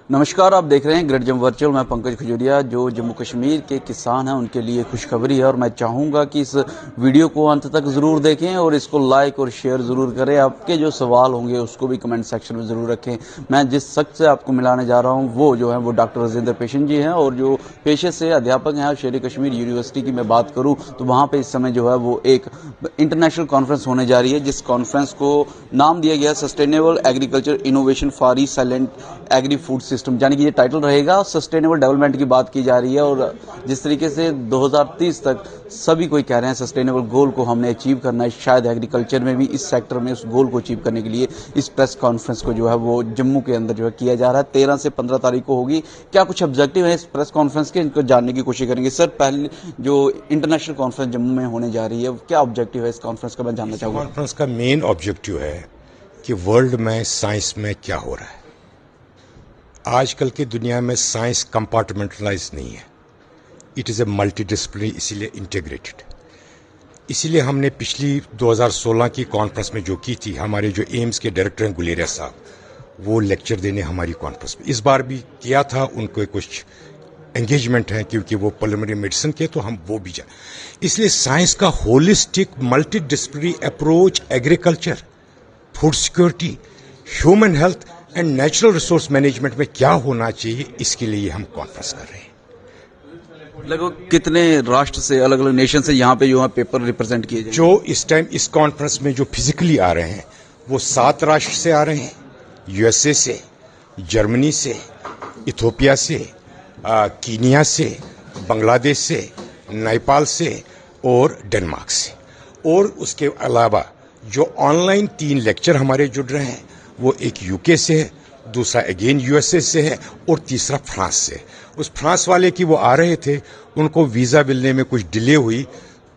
नमस्कार, आप देख रहे हैं ग्रेट जम वर्चुअल। मैं पंकज खजूरिया। जो जम्मू कश्मीर के किसान हैं उनके लिए खुशखबरी है और मैं चाहूँगा कि इस वीडियो को अंत तक ज़रूर देखें और इसको लाइक और शेयर ज़रूर करें। आपके जो सवाल होंगे उसको भी कमेंट सेक्शन में ज़रूर रखें। मैं जिस शख्स से आपको मिलाने जा रहा हूँ वो जो है वो डॉक्टर राजेंद्र पेशन जी हैं और जो पेशे से अध्यापक हैं शेर कश्मीर यूनिवर्सिटी की मैं बात करूँ तो वहाँ पर इस समय जो है वो एक इंटरनेशनल कॉन्फ्रेंस होने जा रही है, जिस कॉन्फ्रेंस को नाम दिया गया sustainable agriculture innovation for resilient agri food system, यानी कि ये टाइटल रहेगा। सस्टेनेबल डेवलपमेंट की बात की जा रही है और जिस तरीके से 2030 तक सभी कोई कह रहे हैं सस्टेनेबल गोल को हमने अचीव करना है, शायद एग्रीकल्चर में भी इस सेक्टर में उस गोल को अचीव करने के लिए इस प्रेस कॉन्फ्रेंस को जो है वो जम्मू के अंदर जो है किया जा रहा है। 13 से 15 तारीख को होगी। क्या कुछ ऑब्जेक्टिव है इस प्रेस कॉन्फ्रेंस के, इनको जानने की कोशिश करेंगे। सर, पहले जो इंटरनेशनल कॉन्फ्रेंस जम्मू में होने जा रही है, क्या ऑब्जेक्टिव है इस कॉन्फ्रेंस का, मैं जानना चाहूँगा। कॉन्फ्रेंस का मेन ऑब्जेक्टिव है कि वर्ल्ड में साइंस में क्या हो रहा है। आजकल की दुनिया में साइंस कंपार्टमेंटलाइज नहीं है, इट इज़ ए मल्टीडिसिप्लिनरी, इसीलिए इंटीग्रेटेड। इसीलिए हमने पिछली 2016 की कॉन्फ्रेंस में जो की थी, हमारे जो एम्स के डायरेक्टर हैं गुलेरिया साहब, वो लेक्चर देने हमारी कॉन्फ्रेंस में इस बार भी किया था। उनको कुछ एंगेजमेंट है क्योंकि वो पल्मोनरी मेडिसिन के, तो हम वो भी जाए। इसलिए साइंस का holistic multidisciplinary approach agriculture, food security, human health and natural resource management में क्या होना चाहिए, इसके लिए हम कॉन्फ्रेंस कर रहे हैं। लगभग कितने राष्ट्र से, अलग अलग नेशन से यहाँ पे जो है पेपर रिप्रेजेंट किए जाएंगे? जो इस टाइम इस कॉन्फ्रेंस में जो फिजिकली आ रहे हैं वो 7 राष्ट्र से आ रहे हैं, यूएसए से, जर्मनी से, इथियोपिया से, कीनिया से, बांग्लादेश से, नेपाल से और डेनमार्क से। और उसके अलावा जो ऑनलाइन 3 लेक्चर हमारे जुड़ रहे हैं वो एक यूके से है, दूसरा अगेन यूएसए से है और तीसरा फ्रांस से। उस फ्रांस वाले की वो आ रहे थे, उनको वीज़ा मिलने में कुछ डिले हुई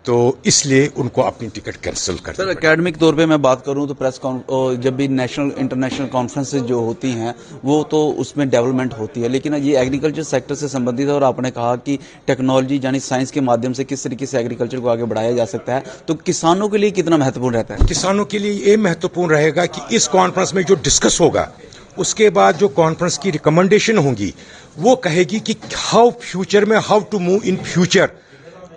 तो इसलिए उनको अपनी टिकट कैंसिल कर दी। सर, एकेडमिक तौर पे मैं बात करूं तो जब भी नेशनल इंटरनेशनल कॉन्फ्रेंसेज जो होती हैं वो तो उसमें डेवलपमेंट होती है, लेकिन ये एग्रीकल्चर सेक्टर से संबंधित है और आपने कहा कि टेक्नोलॉजी यानी साइंस के माध्यम से किस तरीके से एग्रीकल्चर को आगे बढ़ाया जा सकता है, तो किसानों के लिए कितना महत्वपूर्ण रहता है? किसानों के लिए ये महत्वपूर्ण रहेगा कि इस कॉन्फ्रेंस में जो डिस्कस होगा उसके बाद जो कॉन्फ्रेंस की रिकमेंडेशन होंगी वो कहेगी कि हाउ फ्यूचर में, how to move in future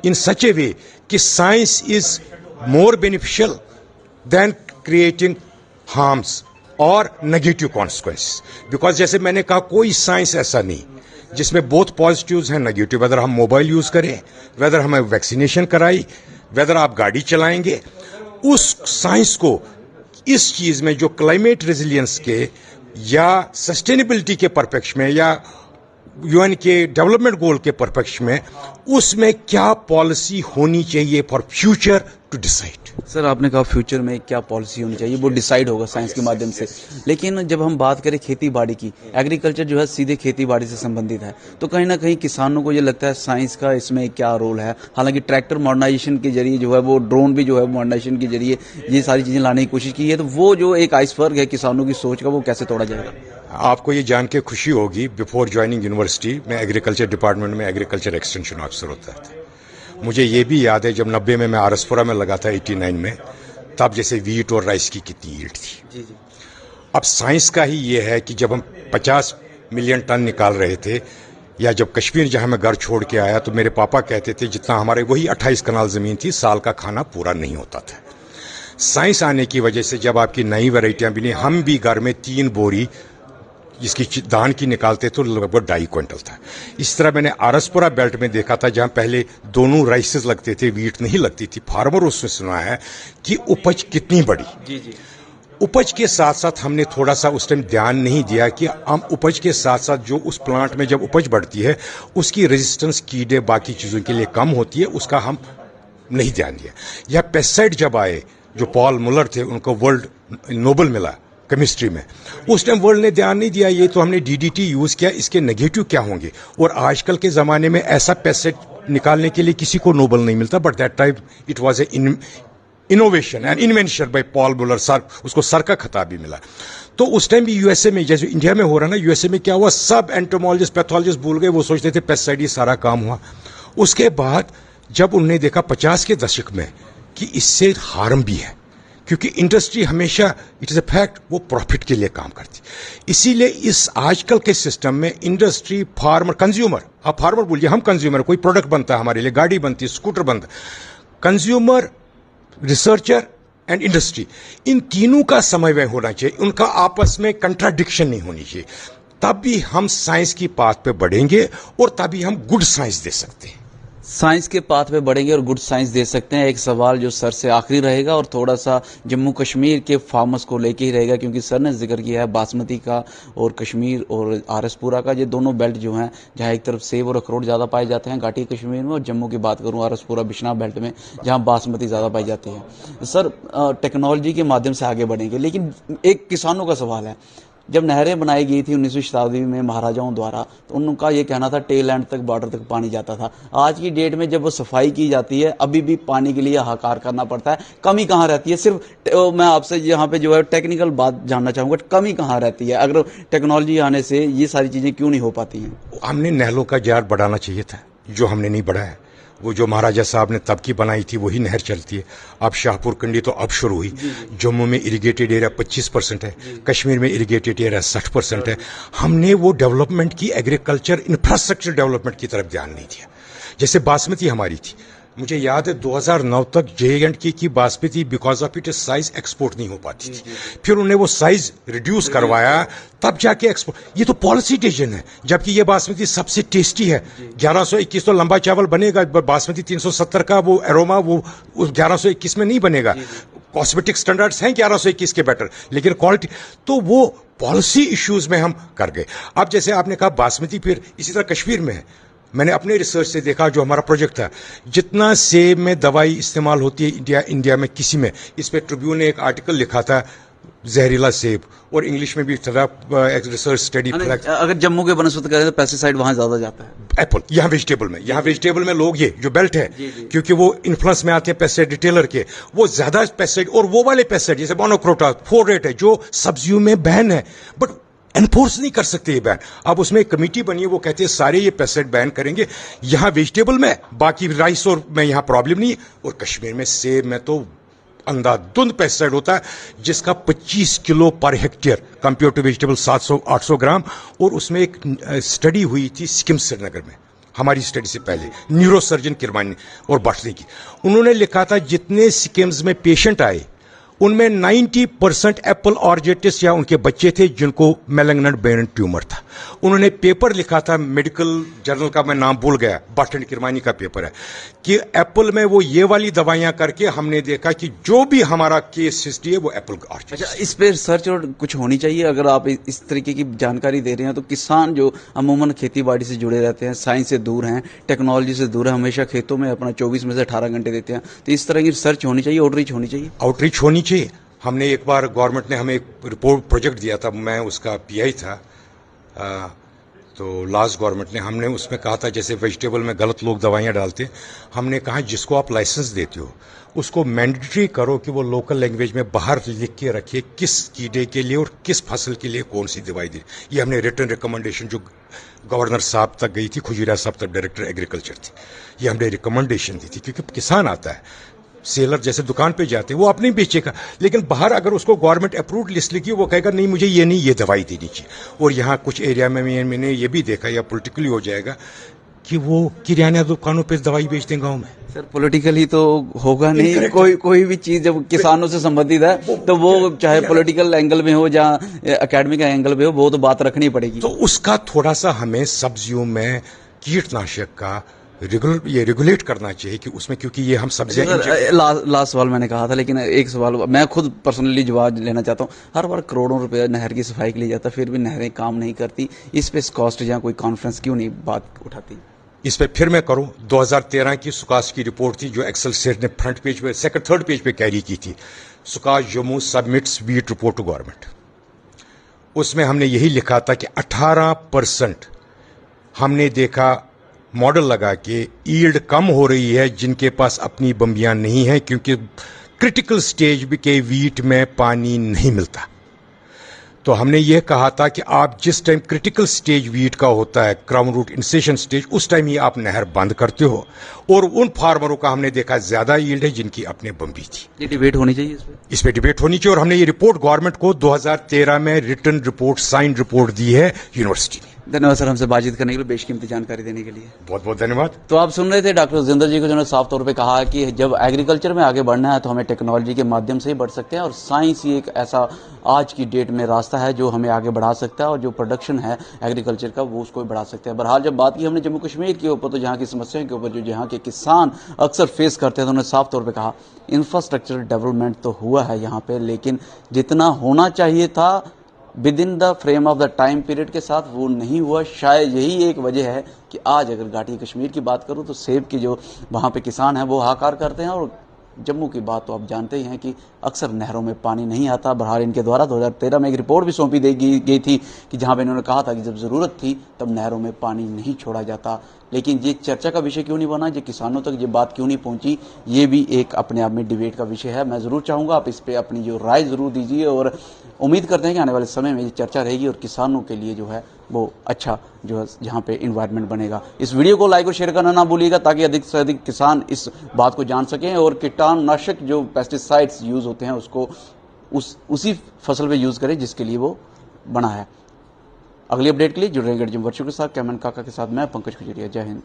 in such a way कि science is more beneficial than creating harms और नेगेटिव कॉन्सिक्वेंसेस। बिकॉज जैसे मैंने कहा, कोई साइंस ऐसा नहीं जिसमें बहुत पॉजिटिव्स हैं नेगेटिव। वेदर हम मोबाइल यूज करें, वेदर हमें वैक्सीनेशन कराई, वेदर आप गाड़ी चलाएंगे, उस साइंस को इस चीज में जो क्लाइमेट रेजिलियंस के या सस्टेनेबिलिटी के परपेक्ष में या यूएन के डेवलपमेंट गोल के परपेक्ष में, उसमें क्या पॉलिसी होनी चाहिए for future to decide. Sir, आपने कहा फ्यूचर में क्या पॉलिसी होनी चाहिए वो डिसाइड होगा साइंस के माध्यम से, लेकिन जब हम बात करें खेती बाड़ी की, एग्रीकल्चर जो है सीधे खेती बाड़ी से संबंधित है, तो कहीं ना कहीं किसानों को ये लगता है साइंस का इसमें क्या रोल है। हालांकि ट्रैक्टर मॉडर्नाइजेशन के जरिए जो है वो, ड्रोन भी जो है मॉडर्नाइजेशन के जरिए ये सारी चीजें लाने की कोशिश की है, तो वो जो एक आइसबर्ग है किसानों की सोच का, वो कैसे तोड़ा जाएगा? आपको ये जान के खुशी होगी, बिफोर ज्वाइनिंग यूनिवर्सिटी में एग्रीकल्चर डिपार्टमेंट में एग्रीकल्चर एक्सटेंशन ऑफिसर होता था। मुझे ये भी याद है जब 90 में मैं आरसपुरा में लगा था, 89 में, तब जैसे वीट और राइस की कितनी यील्ड थी। जी जी। अब साइंस का ही ये है कि जब हम 50 मिलियन टन निकाल रहे थे, या जब कश्मीर जहां मैं घर छोड़ के आया तो मेरे पापा कहते थे जितना हमारे वही 28 कनाल जमीन थी, साल का खाना पूरा नहीं होता था। साइंस आने की वजह से जब आपकी नई वैरायटियां भी नहीं, हम भी घर में 3 बोरी जिसकी धान की निकालते तो लगभग 2.5 क्विंटल था। इस तरह मैंने आरसपुरा बेल्ट में देखा था जहां पहले दोनों राइसेस लगते थे, वीट नहीं लगती थी। फार्मर उसमें सुना है कि उपज कितनी बड़ी। जी जी। उपज के साथ साथ हमने थोड़ा सा उस टाइम ध्यान नहीं दिया कि हम उपज के साथ साथ जो उस प्लांट में जब उपज बढ़ती है उसकी रेजिस्टेंस कीड़े बाकी चीजों के लिए कम होती है, उसका हम नहीं ध्यान दिया। या पेस्टिसाइड जब आए, जो पॉल मुलर थे, उनको वर्ल्ड नोबेल मिला केमिस्ट्री में, उस टाइम वर्ल्ड ने ध्यान नहीं दिया। ये तो हमने डीडीटी यूज किया, इसके नेगेटिव क्या होंगे। और आजकल के जमाने में ऐसा पेस्टिसाइड निकालने के लिए किसी को नोबेल नहीं मिलता, but that time it was a innovation and invention by Paul Muller, sir, उसको सर का खिताब भी मिला। तो उस टाइम भी यूएसए में, जैसे इंडिया में हो रहा ना, यूएसए में क्या हुआ, सब एंटोमोलॉजिस्ट पैथोलॉजिस्ट भूल गए, वो सोचते थे पेस्टिसाइड, ये सारा काम हुआ। उसके बाद जब उन्होंने देखा 50 के दशक में कि इससे हार्म भी है, क्योंकि इंडस्ट्री हमेशा, इट इज़ अ फैक्ट, वो प्रॉफिट के लिए काम करती। इसीलिए इस आजकल के सिस्टम में इंडस्ट्री, फार्मर, कंज्यूमर, आप फार्मर बोलिए, हम कंज्यूमर, कोई प्रोडक्ट बनता है हमारे लिए, गाड़ी बनती है, स्कूटर बनता है, कंज्यूमर, रिसर्चर एंड इंडस्ट्री, इन तीनों का समन्वय होना चाहिए, उनका आपस में कंट्राडिक्शन नहीं होनी चाहिए। तब भी हम साइंस की पाथ पे बढ़ेंगे और तभी हम गुड साइंस दे सकते हैं। साइंस के पाथ पे बढ़ेंगे और गुड साइंस दे सकते हैं। एक सवाल जो सर से आखिरी रहेगा और थोड़ा सा जम्मू कश्मीर के फार्मर्स को लेके ही रहेगा, क्योंकि सर ने जिक्र किया है बासमती का और कश्मीर और आरएसपुरा का, ये दोनों बेल्ट जो हैं जहां एक तरफ सेब और अखरोट ज़्यादा पाए जाते हैं घाटी कश्मीर में, और जम्मू की बात करूं आरएसपुरा बिश्नाह बेल्ट में जहां बासमती ज़्यादा पाई जाती है। सर टेक्नोलॉजी के माध्यम से आगे बढ़ेंगे, लेकिन एक किसानों का सवाल है, जब नहरें बनाई गई थी 19वीं शताब्दी में महाराजाओं द्वारा, तो उनका ये कहना था टेल एंड तक, बॉर्डर तक पानी जाता था। आज की डेट में जब वो सफाई की जाती है, अभी भी पानी के लिए हाहाकार करना पड़ता है। कमी कहाँ रहती है? सिर्फ मैं आपसे यहाँ पे जो है टेक्निकल बात जानना चाहूँगा, कमी कहाँ रहती है? अगर टेक्नोलॉजी आने से ये सारी चीज़ें क्यों नहीं हो पाती हैं? हमने नहरों का जार बढ़ाना चाहिए था, जो हमने नहीं बढ़ाया। वो जो महाराजा साहब ने तब की बनाई थी वही नहर चलती है। अब शाहपुर कंडी तो अब शुरू हुई। जम्मू में इरिगेटेड एरिया 25% है, कश्मीर में इरिगेटेड एरिया 60% है। हमने वो डेवलपमेंट की, एग्रीकल्चर इंफ्रास्ट्रक्चर डेवलपमेंट की तरफ ध्यान नहीं दिया। जैसे बासमती हमारी थी, मुझे याद है 2009 तक J&K की basmati because of it size export नहीं हो पाती थी। फिर उन्हें वो साइज रिड्यूस करवाया, तब जाके एक्सपोर्ट। ये तो पॉलिसी डिसीजन है, जबकि ये बासमती सबसे टेस्टी है। 1121 तो लंबा चावल बनेगा, बासमती 370 का वो एरोमा वो 1121 में नहीं बनेगा। कॉस्मेटिक स्टैंडर्ड्स हैं 1121 के बेटर, लेकिन क्वालिटी तो वो पॉलिसी इश्यूज में हम कर गए। अब जैसे आपने कहा बासमती, फिर इसी तरह कश्मीर में है। मैंने अपने रिसर्च से देखा, जो हमारा प्रोजेक्ट था, जितना सेब में दवाई इस्तेमाल होती है इंडिया में किसी में, इस पे ट्रिब्यून ने एक आर्टिकल लिखा था, जहरीला सेब, और इंग्लिश में भी था एक रिसर्च स्टडी। अगर जम्मू के बनस्पत करें तो पेस्टिसाइड वहां ज्यादा जाता है। एप्पल, यहाँ वेजिटेबल में लोग, ये जो बेल्ट है, क्योंकि वो इन्फ्लुएंस में आते हैं पेस्टिसाइड रिटेलर के, वो ज्यादा पेस्टिसाइड और वो वाले पेस्टिसाइड जैसे मोनोक्रोटा, फोरेट है, जो सब्जियों में बैन है, बट एनफोर्स नहीं कर सकते ये बैन। अब उसमें एक कमेटी बनी है, वो कहते हैं सारे ये पेस्टिसाइड बैन करेंगे। यहाँ वेजिटेबल में, बाकी राइस और में यहाँ प्रॉब्लम नहीं है। और कश्मीर में सेब में तो अंधाधुंध पेस्टिसाइड होता है, जिसका 25 kilo per hectare compare to vegetable 700-800 ग्राम। और उसमें एक स्टडी हुई थी सिक्किम श्रीनगर में, हमारी स्टडी से पहले, न्यूरोसर्जन किरमानी और बाटली की। उन्होंने लिखा था जितने सिक्किम्स में पेशेंट आए, उनमें 90% एप्पल ऑर्जेटिस या उनके बच्चे थे जिनको मेलिग्नेंट ब्रेन ट्यूमर था। उन्होंने पेपर लिखा था, मेडिकल जर्नल का मैं नाम भूल गया, बाटन किरमानी का पेपर है, कि एप्पल में वो ये वाली दवाइयां करके हमने देखा कि जो भी हमारा केस हिस्ट्री है वो एप्पल ऑर्जेटिस। अच्छा, इस पे रिसर्च और कुछ होनी चाहिए। अगर आप इस तरीके की जानकारी दे रहे हैं तो किसान जो अमूमन खेती बाड़ी से जुड़े रहते हैं, साइंस से दूर हैं, टेक्नोलॉजी से दूर है, हमेशा खेतों में अपना 24 में से 18 घंटे देते हैं, तो इस तरह की रिसर्च होनी चाहिए, आउटरीच होनी चाहिए। आउटरीच होनी चाहिए। हमने एक बार, गवर्नमेंट ने हमें एक रिपोर्ट प्रोजेक्ट दिया था, मैं उसका पीआई था, तो लास्ट गवर्नमेंट ने, हमने उसमें कहा था जैसे वेजिटेबल में गलत लोग दवाइयां डालते हैं, हमने कहा जिसको आप लाइसेंस देते हो उसको मैंडेटरी करो कि वो लोकल लैंग्वेज में बाहर लिख के रखिए किस कीड़े के लिए और किस फसल के लिए कौन सी दवाई दी। ये हमने रिटर्न रिकमेंडेशन जो गवर्नर साहब तक गई थी, खुजीरा साहब तक डायरेक्टर एग्रीकल्चर थी, ये हमने रिकमेंडेशन दी थी। क्योंकि किसान आता है, सेलर जैसे दुकान पे जाते हैं, वो अपने बेचेगा, लेकिन बाहर अगर उसको गवर्नमेंट अप्रूव्ड लिस्ट लिखी, वो कहेगा नहीं मुझे ये नहीं, ये दवाई देनी चाहिए। और यहाँ कुछ एरिया में मैंने ये भी देखा, या पॉलिटिकली हो जाएगा, कि वो किराना दुकानों पे दवाई बेचते हैं गाँव में। सर पॉलिटिकली तो होगा नहीं, कोई भी चीज जब किसानों से संबंधित है तो वो चाहे पॉलिटिकल एंगल में हो या एकेडमिक एंगल में हो, वो तो बात रखनी पड़ेगी। तो उसका थोड़ा सा हमें सब्जियों में कीटनाशक का रेगुलेट करना चाहिए कि उसमें, क्योंकि ये हम सब्जियां। लास्ट सवाल मैंने कहा था, लेकिन एक सवाल मैं खुद पर्सनली जवाब लेना चाहता हूँ। हर बार करोड़ों रुपए नहर की सफाई के लिए जाता, फिर भी नहरें काम नहीं करती। इस पे कॉस्ट या कोई कॉन्फ्रेंस क्यों नहीं बात उठाती? इस पे फिर मैं करूं, 2013 की सुकाश की रिपोर्ट थी जो एक्सेल सेट ने फ्रंट पेज पे, सेकंड थर्ड पेज पे कैरी की थी, सुकाश Jammu submits wheat report to government. उसमें हमने यही लिखा था कि 18% हमने देखा मॉडल लगा के यील्ड कम हो रही है जिनके पास अपनी बम्बियां नहीं है, क्योंकि क्रिटिकल स्टेज के वीट में पानी नहीं मिलता। तो हमने ये कहा था कि आप जिस टाइम क्रिटिकल स्टेज वीट का होता है, क्राउन रूट इंसेशन स्टेज, उस टाइम ही आप नहर बंद करते हो। और उन फार्मरों का हमने देखा ज्यादा यील्ड है जिनकी अपने बम्बी थी। ये डिबेट होनी चाहिए इस पे डिबेट होनी चाहिए। और हमने ये रिपोर्ट गवर्नमेंट को 2013 में रिटन रिपोर्ट, साइन रिपोर्ट दी है यूनिवर्सिटी ने। धन्यवाद सर, हमसे बातचीत करने के लिए, बेशकीमती जानकारी देने के लिए। बहुत बहुत धन्यवाद। तो आप सुन रहे थे डॉक्टर जिंदर जी को, जिन्होंने साफ तौर पे कहा कि जब एग्रीकल्चर में आगे बढ़ना है तो हमें टेक्नोलॉजी के माध्यम से ही बढ़ सकते हैं, और साइंस ही एक ऐसा आज की डेट में रास्ता है जो हमें आगे बढ़ा सकता है, और जो प्रोडक्शन है एग्रीकल्चर का वो उसको बढ़ा सकते हैं। बहरहाल जब बात की हमने जम्मू कश्मीर के ऊपर, तो जहाँ की समस्याओं के ऊपर जो यहाँ के किसान अक्सर फेस करते हैं, तो उन्होंने साफ तौर पर कहा इंफ्रास्ट्रक्चर डेवलपमेंट तो हुआ है यहाँ पे, लेकिन जितना होना चाहिए था with in the frame of the time period के साथ वो नहीं हुआ। शायद यही एक वजह है कि आज अगर घाटी कश्मीर की बात करूं तो सेब की जो वहाँ पे किसान हैं वो हाहाकार करते हैं, और जम्मू की बात तो आप जानते ही हैं कि अक्सर नहरों में पानी नहीं आता। बहरहाल इनके द्वारा 2013 में एक रिपोर्ट भी सौंपी गई थी कि जहां पे इन्होंने कहा था कि जब ज़रूरत थी तब नहरों में पानी नहीं छोड़ा जाता। लेकिन ये चर्चा का विषय क्यों नहीं बना, ये किसानों तक ये बात क्यों नहीं पहुंची, ये भी एक अपने आप में डिबेट का विषय है। मैं ज़रूर चाहूँगा आप इस पर अपनी जो राय ज़रूर दीजिए, और उम्मीद करते हैं कि आने वाले समय में ये चर्चा रहेगी और किसानों के लिए जो है वो अच्छा जो है जहाँ पे इन्वायरमेंट बनेगा। इस वीडियो को लाइक और शेयर करना ना भूलिएगा, ताकि अधिक से अधिक किसान इस बात को जान सकें, और कीटनाशक जो पेस्टिसाइड्स यूज़ होते हैं उसको उसी फसल पे यूज़ करें जिसके लिए वो बना है। अगली अपडेट के लिए जुड़ रहे गर्जम वर्चू के साथ, कैमन काका के साथ मैं पंकज खजुरिया। जय हिंद।